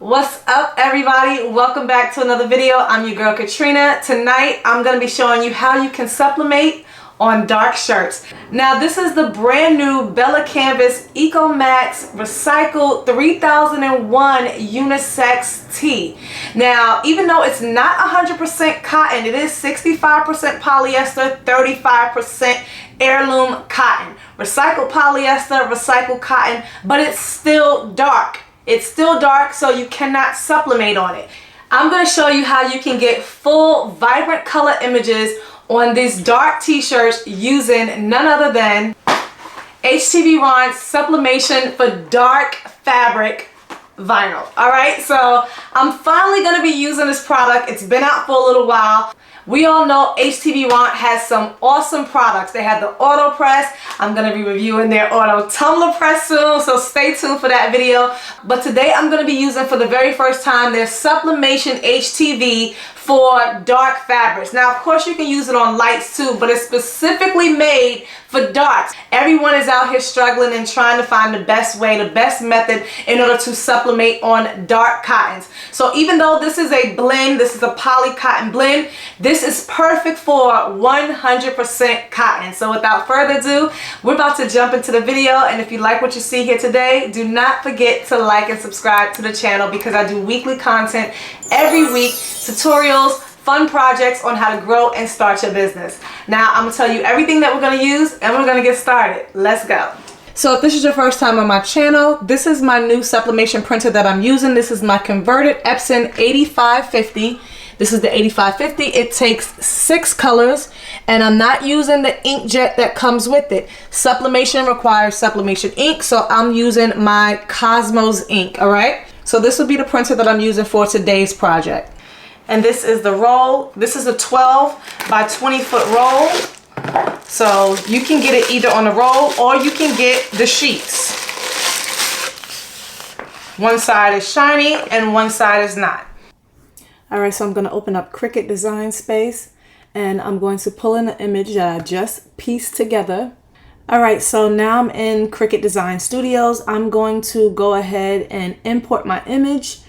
What's up, everybody? Welcome back to another video. I'm your girl Katrina. Tonight I'm going to be showing you how you can sublimate on dark shirts. Now this is the brand new Bella Canvas Eco Max Recycled 3001 unisex tee. Now even though it's not 100% cotton, it is 65% polyester, 35% heirloom cotton. Recycled polyester, recycled cotton, but it's still dark. It's still dark, so you cannot sublimate on it. I'm going to show you how you can get full vibrant color images on these dark t-shirts using none other than HTVRont Sublimation for dark fabric vinyl. Alright, so I'm finally going to be using this product. It's been out for a little while. We all know HTVRont has some awesome products. They have the auto press. I'm going to be reviewing their auto tumbler press soon, so stay tuned for that video. But today I'm going to be using for the very first time their Sublimation HTV for dark fabrics. Now of course you can use it on lights too, but it's specifically made for darks. Everyone is out here struggling and trying to find the best way, the best method in order to sublimate on dark cottons. So even though this is a blend, this is a poly cotton blend, this is perfect for 100% cotton. So without further ado, we're about to jump into the video, and if you like what you see here today, do not forget to like and subscribe to the channel because I do weekly content every week, tutorials, fun projects on how to grow and start your business. Now I'm going to tell you everything that we're going to use and we're going to get started. Let's go. So if this is your first time on my channel, this is my new sublimation printer that I'm using. This is my converted Epson 8550. This is the 8550. It takes 6 colors, and I'm not using the inkjet that comes with it. Sublimation requires sublimation ink, so I'm using my Cosmos ink, all right? So this will be the printer that I'm using for today's project. And this is the roll. This is a 12 by 20 foot roll. So you can get it either on the roll or you can get the sheets. One side is shiny and one side is not. Alright, so I'm going to open up Cricut Design Space and I'm going to pull in the image that I just pieced together. Alright, so now I'm in Cricut Design Studios. I'm going to go ahead and import my image.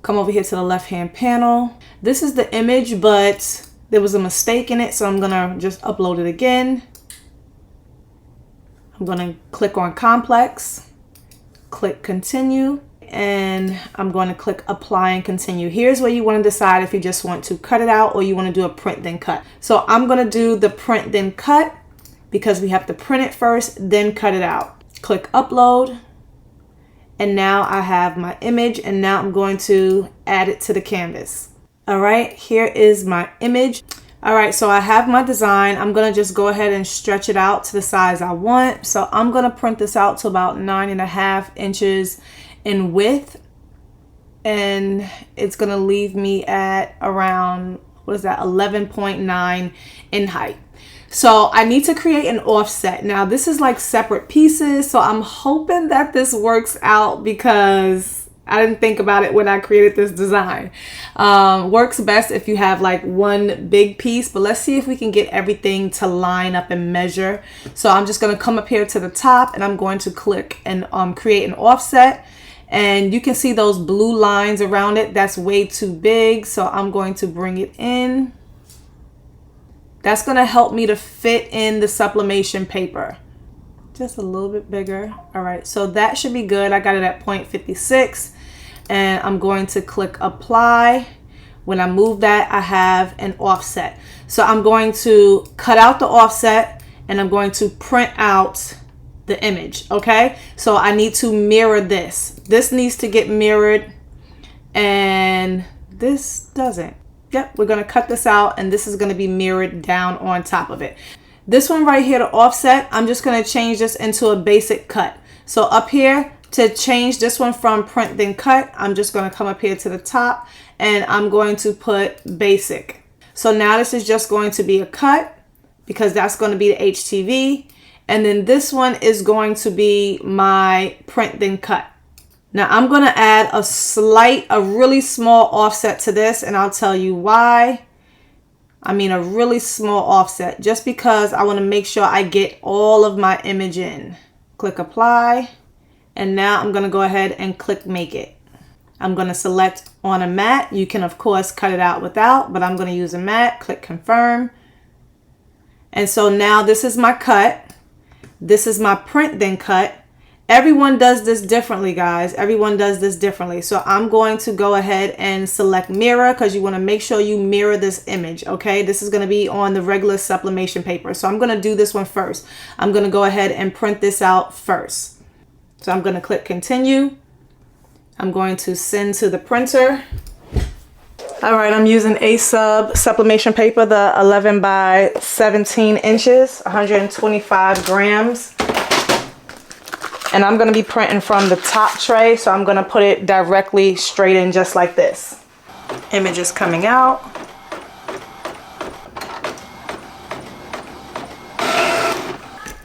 Come over here to the left hand panel. This is the image, but there was a mistake in it, so I'm going to just upload it again. I'm going to click on Complex, click Continue, and I'm going to click Apply and Continue. Here's where you want to decide if you just want to cut it out or you want to do a print then cut. So I'm going to do the print then cut because we have to print it first, then cut it out. Click Upload, and now I have my image, and now I'm going to add it to the canvas. All right, here is my image. All right, so I have my design. I'm going to just go ahead and stretch it out to the size I want. So I'm going to print this out to about 9.5 inches in width, and it's going to leave me at around, what is that, 11.9 in height. So I need to create an offset. Now this is like separate pieces, so I'm hoping that this works out because I didn't think about it when I created this design. Works best if you have like one big piece, but let's see if we can get everything to line up and measure. So I'm just going to come up here to the top and I'm going to click and create an offset. And you can see those blue lines around it. That's way too big, so I'm going to bring it in. That's going to help me to fit in the sublimation paper. Just a little bit bigger. All right, so that should be good. I got it at 0.56, and I'm going to click Apply. When I move that, I have an offset. So I'm going to cut out the offset, and I'm going to print out the image, okay? So I need to mirror this. This needs to get mirrored, and this doesn't. Yep, we're going to cut this out, and this is going to be mirrored down on top of it. This one right here, the offset, I'm just going to change this into a basic cut. So up here, to change this one from print then cut, I'm just going to come up here to the top, and I'm going to put basic. So now this is just going to be a cut because that's going to be the HTV. And then this one is going to be my print then cut. Now I'm going to add a really small offset to this, and I'll tell you why. I mean a really small offset, just because I want to make sure I get all of my image in. Click Apply, and now I'm going to go ahead and click Make It. I'm going to select on a mat. You can of course cut it out without, but I'm going to use a mat. Click confirm. And so now this is my cut. This is my print then cut. Everyone does this differently, guys. Everyone does this differently. So I'm going to go ahead and select mirror, because you want to make sure you mirror this image. Okay, this is going to be on the regular sublimation paper. So I'm going to do this one first. I'm going to go ahead and print this out first. So I'm going to click continue. I'm going to send to the printer. All right, I'm using sublimation paper, the 11 by 17 inches, 125 grams. And I'm going to be printing from the top tray, so I'm going to put it directly straight in just like this. Image is coming out.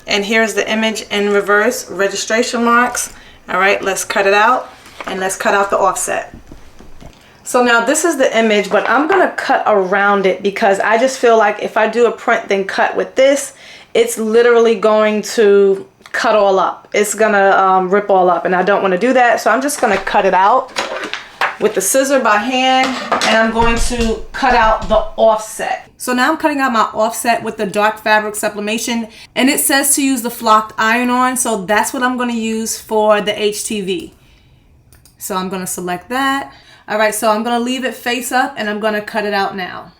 And here's the image in reverse, registration marks. All right, let's cut it out, and let's cut out the offset. So now this is the image, but I'm going to cut around it because I just feel like if I do a print then cut with this, it's literally going to cut all up. It's gonna rip all up, and I don't want to do that. So I'm just gonna cut it out with the scissor by hand, and I'm going to cut out the offset. So now I'm cutting out my offset with the dark fabric sublimation, and it says to use the flocked iron-on, so that's what I'm going to use for the HTV. So I'm going to select that. All right, so I'm going to leave it face up, and I'm going to cut it out now.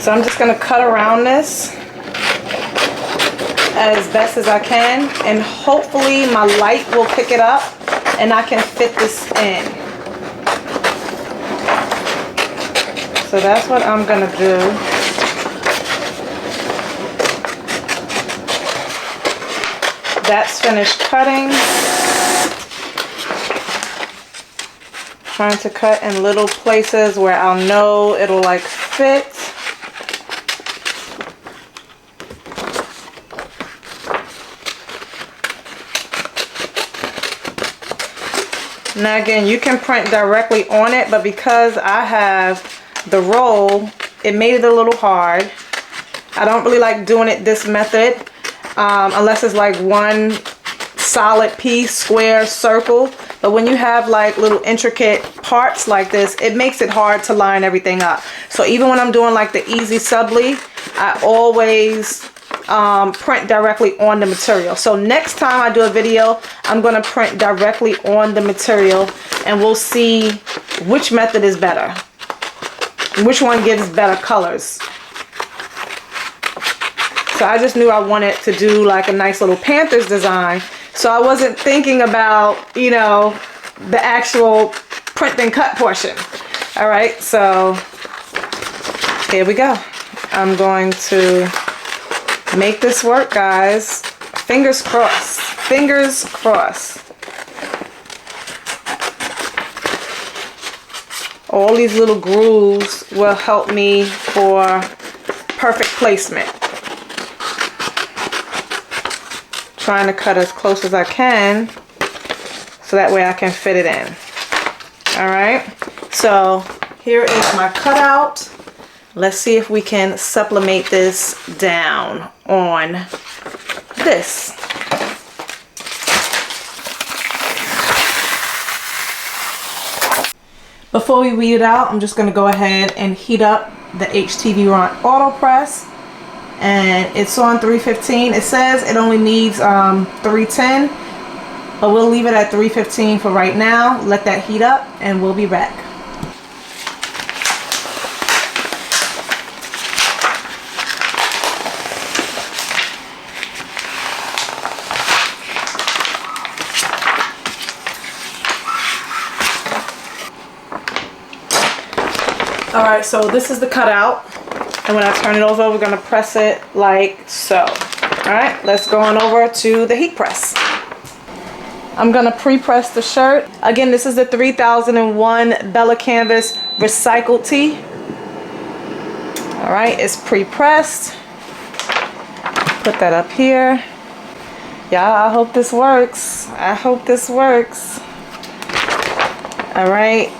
So I'm just going to cut around this as best as I can, and hopefully my light will pick it up and I can fit this in. So that's what I'm going to do. That's finished cutting. Trying to cut in little places where I'll know it'll like fit. Now again, you can print directly on it, but because I have the roll, it made it a little hard. I don't really like doing it this method unless it's like one solid piece, square, circle. But when you have like little intricate parts like this, it makes it hard to line everything up. So even when I'm doing like the easy subli, I always print directly on the material. So next time I do a video, I'm going to print directly on the material, and we'll see which method is better, which one gives better colors. So I just knew I wanted to do like a nice little Panthers design, so I wasn't thinking about, you know, the actual print and cut portion. All right, so here we go. I'm going to make this work, guys. Fingers crossed. Fingers crossed. All these little grooves will help me for perfect placement. Trying to cut as close as I can so that way I can fit it in. All right. So here is my cutout. Let's see if we can sublimate this down on this. Before we weed it out, I'm just going to go ahead and heat up the HTVRont Auto Press. And it's on 315. It says it only needs 310, but we'll leave it at 315 for right now. Let that heat up and we'll be back. Alright, so this is the cutout, and when I turn it over, we're going to press it like so. Alright, let's go on over to the heat press. I'm going to pre-press the shirt. Again, this is the 3001 Bella Canvas Recycled Tee. Alright, it's pre-pressed. Put that up here. Y'all, I hope this works. I hope this works. All right.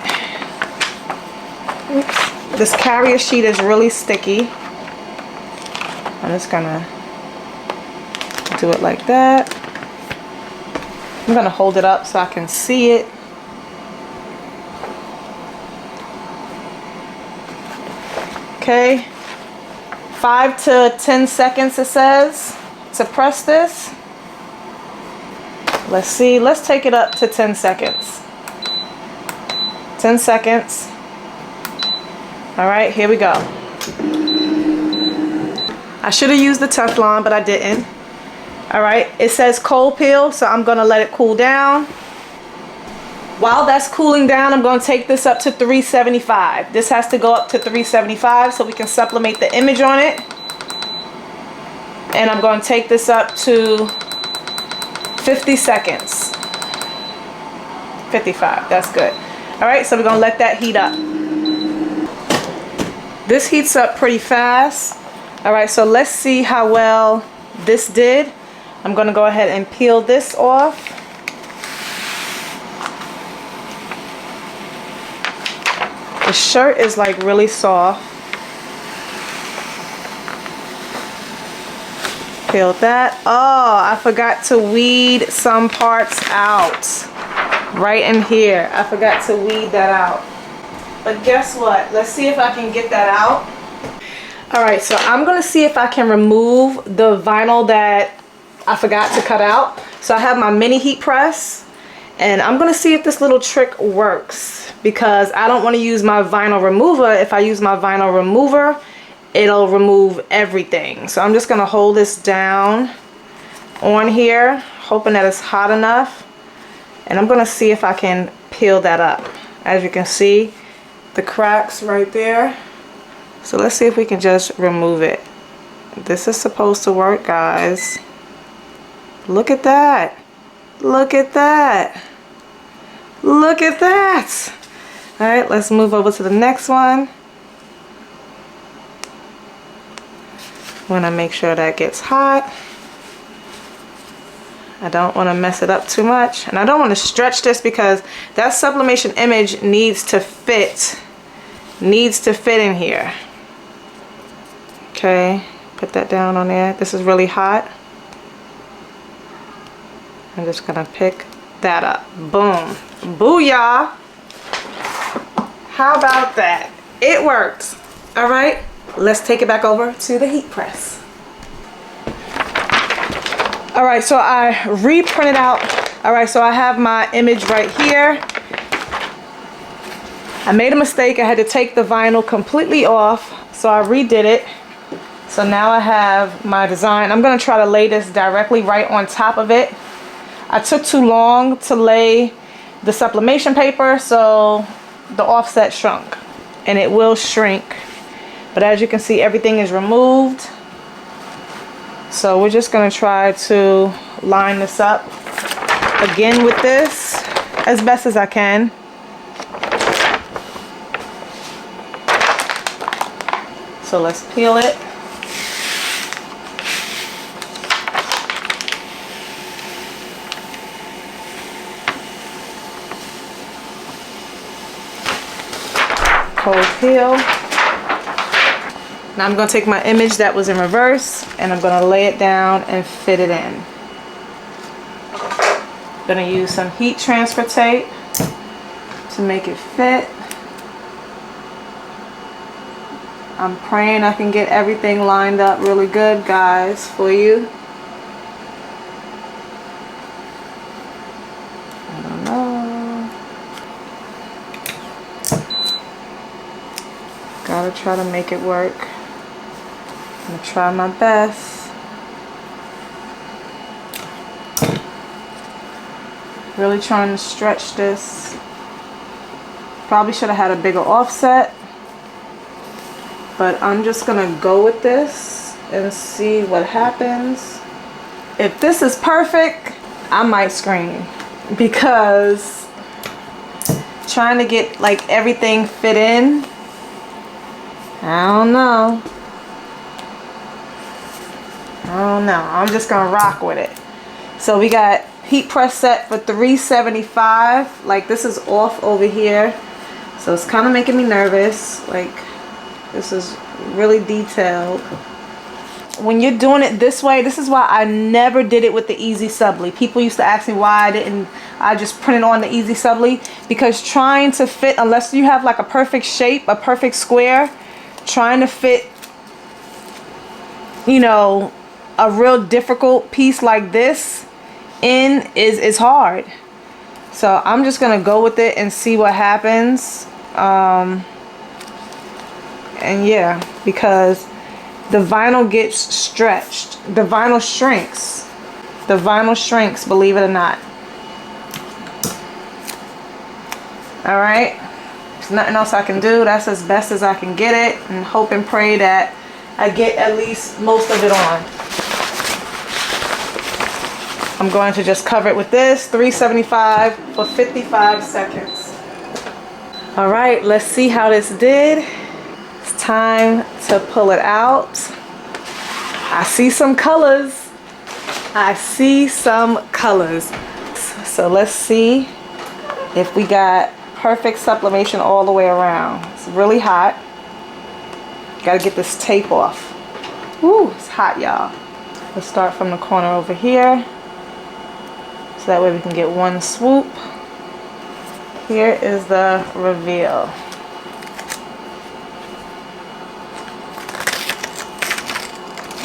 Oops. This carrier sheet is really sticky. I'm just gonna do it like that. I'm gonna hold it up so I can see it. Okay. 5 to 10 seconds it says to press this. Let's see, let's take it up to 10 seconds. 10 seconds. All right, here we go. I should have used the Teflon, but I didn't. All right, it says cold peel, so I'm gonna let it cool down. While that's cooling down, I'm gonna take this up to 375. This has to go up to 375 so we can sublimate the image on it. And I'm gonna take this up to 50 seconds. 55, that's good. All right, so we're gonna let that heat up. This heats up pretty fast. All right, so let's see how well this did. I'm gonna go ahead and peel this off. The shirt is like really soft. Peel that. Oh, I forgot to weed some parts out. Right in here. I forgot to weed that out. But guess what? Let's see if I can get that out. Alright, so I'm going to see if I can remove the vinyl that I forgot to cut out. So I have my mini heat press. And I'm going to see if this little trick works. Because I don't want to use my vinyl remover. If I use my vinyl remover, it'll remove everything. So I'm just going to hold this down on here, hoping that it's hot enough. And I'm going to see if I can peel that up. As you can see, the cracks right there. So let's see if we can just remove it. This is supposed to work, guys. Look at that. Look at that. Look at that. All right, let's move over to the next one. Want to make sure that gets hot. I don't want to mess it up too much, and I don't want to stretch this because that sublimation image needs to fit in here. Okay, put that down on there. This is really hot. I'm just gonna pick that up. Boom. Booyah. How about that? It worked. All right, let's take it back over to the heat press. All right, so I reprinted out. All right, so I have my image right here. I made a mistake. I had to take the vinyl completely off, so I redid it. So now I have my design. I'm gonna try to lay this directly right on top of it. I took too long to lay the sublimation paper, so the offset shrunk, and it will shrink. But as you can see, everything is removed. So we're just gonna try to line this up again with this as best as I can. So let's peel it. Cold peel. Now I'm going to take my image that was in reverse and I'm going to lay it down and fit it in. I'm going to use some heat transfer tape to make it fit. I'm praying I can get everything lined up really good, guys, for you. I don't know. Gotta try to make it work. I'm gonna try my best. Really trying to stretch this. Probably should have had a bigger offset, but I'm just gonna go with this and see what happens. If this is perfect, I might scream, because trying to get like everything fit in, I don't know. I'm just gonna rock with it. So we got heat press set for $375. Like, this is off over here, so it's kind of making me nervous. Like, this is really detailed. When you're doing it this way, this is why I never did it with the Easy Subli. People used to ask me why I just printed on the Easy Subli, because trying to fit, unless you have like a perfect shape, a perfect square, trying to fit, you know, a real difficult piece like this in is hard. So I'm just gonna go with it and see what happens. And yeah, because the vinyl gets stretched, the vinyl shrinks, believe it or not. All right, there's nothing else I can do. That's as best as I can get it, and hope and pray that I get at least most of it on. I'm going to just cover it with this, $375 for 55 seconds. All right, let's see how this did. It's time to pull it out. I see some colors. So let's see if we got perfect sublimation all the way around. It's really hot. Gotta get this tape off. Ooh, it's hot, y'all. Let's start from the corner over here, so that way we can get one swoop. Here is the reveal.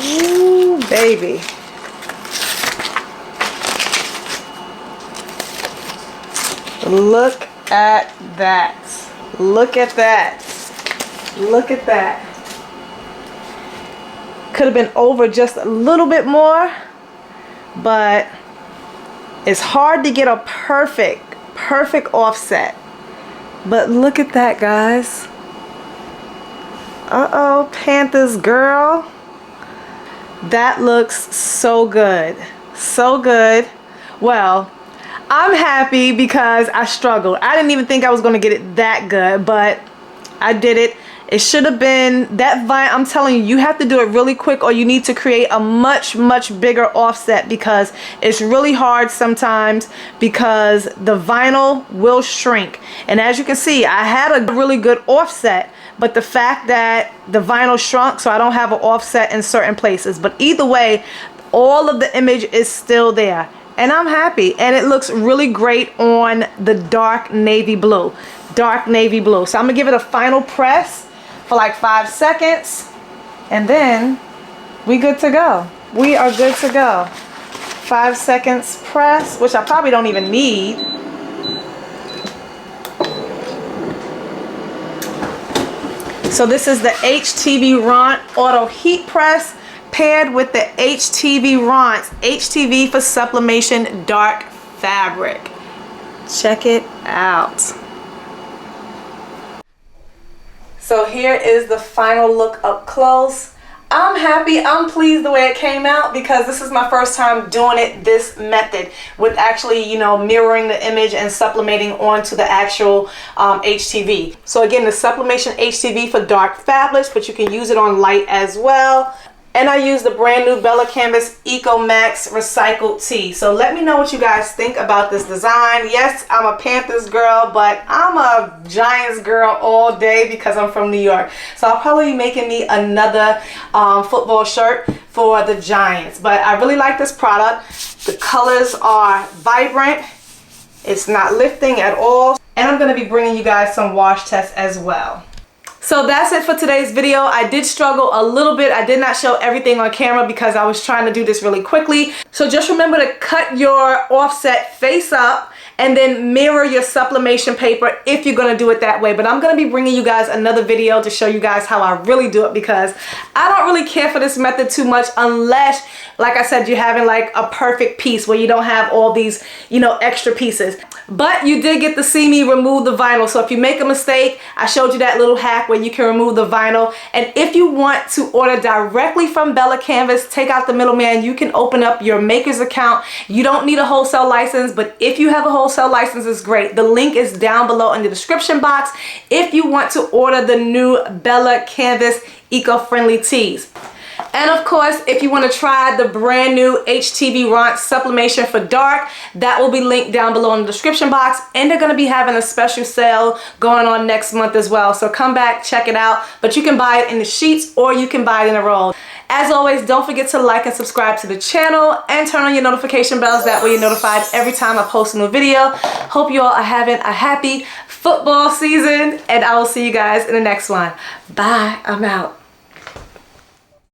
Ooh, baby. Look at that. Look at that. Look at that. Could have been over just a little bit more, but it's hard to get a perfect offset. But look at that, guys. Uh-oh, Panthers girl. That looks so good. So good. Well, I'm happy because I struggled. I didn't even think I was going to get it that good, but I did it. It should have been that vinyl. I'm telling you, you have to do it really quick, or you need to create a much bigger offset, because it's really hard sometimes, because the vinyl will shrink. And as you can see, I had a really good offset, but the fact that the vinyl shrunk, so I don't have an offset in certain places. But either way, all of the image is still there, and I'm happy. And it looks really great on the dark navy blue. So I'm gonna give it a final press for like 5 seconds, and then we good to go. We are good to go. 5 seconds press, which I probably don't even need. So this is the HTVRont Auto Heat Press paired with the HTVRont HTV for Sublimation Dark Fabric. Check it out. So here is the final look up close. I'm happy, I'm pleased the way it came out, because this is my first time doing it this method, with actually, you know, mirroring the image and sublimating onto the actual HTV. So again, the Sublimation HTV for dark fabrics, but you can use it on light as well. And I used the brand new Bella Canvas Eco Max recycled tee. So let me know what you guys think about this design. Yes, I'm a Panthers girl, but I'm a Giants girl all day because I'm from New York. So I'll probably be making me another football shirt for the Giants. But I really like this product. The colors are vibrant. It's not lifting at all. And I'm going to be bringing you guys some wash tests as well. So that's it for today's video. I did struggle a little bit. I did not show everything on camera because I was trying to do this really quickly. So just remember to cut your offset face up and then mirror your sublimation paper if you're gonna do it that way. But I'm gonna be bringing you guys another video to show you guys how I really do it, because I don't really care for this method too much unless, like I said, you're having like a perfect piece where you don't have all these, you know, extra pieces. But you did get to see me remove the vinyl. So if you make a mistake, I showed you that little hack where you can remove the vinyl. And if you want to order directly from Bella Canvas, take out the middleman, you can open up your maker's account. You don't need a wholesale license, but if you have a wholesale license, it's great. The link is down below in the description box if you want to order the new Bella Canvas eco-friendly tees. And of course, if you want to try the brand new HTVRont Sublimation for Dark, that will be linked down below in the description box. And they're going to be having a special sale going on next month as well. So come back, check it out. But you can buy it in the sheets or you can buy it in a roll. As always, don't forget to like and subscribe to the channel and turn on your notification bells. That way you're notified every time I post a new video. Hope you all are having a happy football season, and I will see you guys in the next one. Bye. I'm out.